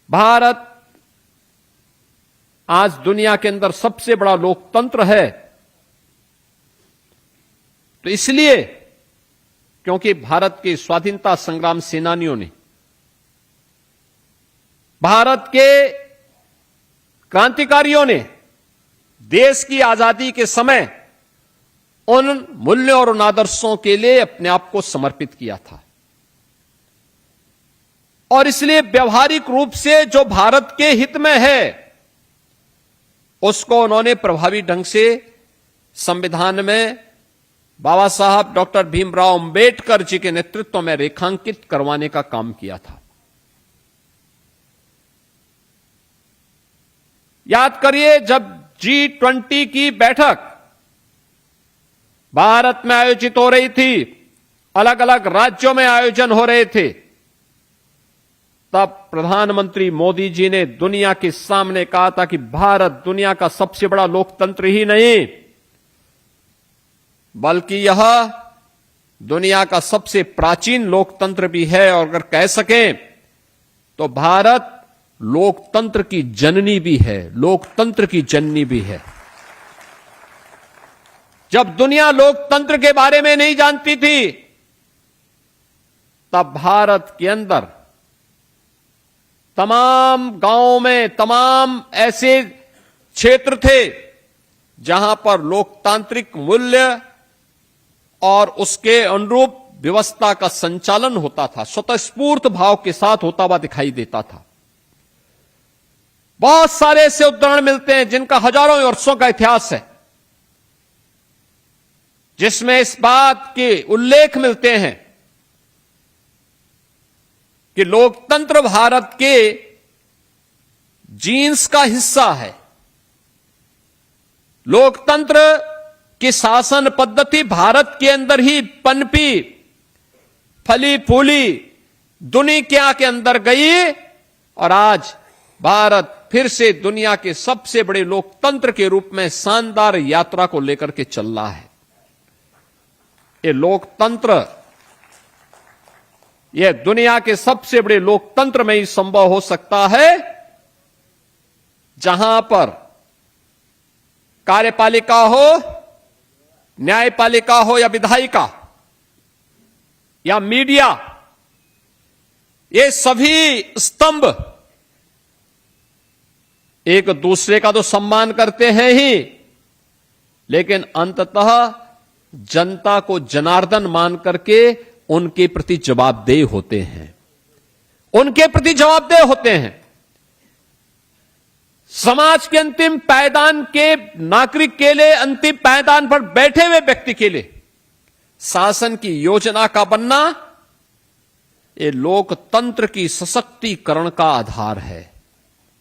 भारत आज दुनिया के अंदर सबसे बड़ा लोकतंत्र है, तो इसलिए क्योंकि भारत के स्वाधीनता संग्राम सेनानियों ने, भारत के क्रांतिकारियों ने देश की आजादी के समय उन मूल्यों और उन आदर्शों के लिए अपने आप को समर्पित किया था। और इसलिए व्यवहारिक रूप से जो भारत के हित में है उसको उन्होंने प्रभावी ढंग से संविधान में बाबा साहब डॉक्टर भीमराव अंबेडकर जी के नेतृत्व में रेखांकित करवाने का काम किया था। याद करिए, जब G20 की बैठक भारत में आयोजित हो रही थी, अलग अलग राज्यों में आयोजन हो रहे थे, तब प्रधानमंत्री मोदी जी ने दुनिया के सामने कहा था कि भारत दुनिया का सबसे बड़ा लोकतंत्र ही नहीं बल्कि यह दुनिया का सबसे प्राचीन लोकतंत्र भी है, और अगर कह सकें तो भारत लोकतंत्र की जननी भी है, लोकतंत्र की जननी भी है। जब दुनिया लोकतंत्र के बारे में नहीं जानती थी, तब भारत के अंदर तमाम गांवों में तमाम ऐसे क्षेत्र थे जहां पर लोकतांत्रिक मूल्य और उसके अनुरूप व्यवस्था का संचालन होता था, स्वतःस्फूर्त भाव के साथ होता हुआ दिखाई देता था। बहुत सारे ऐसे उदाहरण मिलते हैं जिनका हजारों वर्षों का इतिहास है, जिसमें इस बात के उल्लेख मिलते हैं कि लोकतंत्र भारत के जीन्स का हिस्सा है। लोकतंत्र की शासन पद्धति भारत के अंदर ही पनपी, फली फूली, दुनिया के अंदर गई, और आज भारत फिर से दुनिया के सबसे बड़े लोकतंत्र के रूप में शानदार यात्रा को लेकर के चल रहा है। ये लोकतंत्र, यह दुनिया के सबसे बड़े लोकतंत्र में ही संभव हो सकता है जहां पर कार्यपालिका हो, न्यायपालिका हो या विधायिका या मीडिया, ये सभी स्तंभ एक दूसरे का तो सम्मान करते हैं ही, लेकिन अंततः जनता को जनार्दन मान करके उनके प्रति जवाबदेह होते हैं, उनके प्रति जवाबदेह होते हैं। समाज के अंतिम पायदान के नागरिक के लिए, अंतिम पायदान पर बैठे हुए व्यक्ति के लिए शासन की योजना का बनना, ये लोकतंत्र की सशक्तिकरण का आधार है।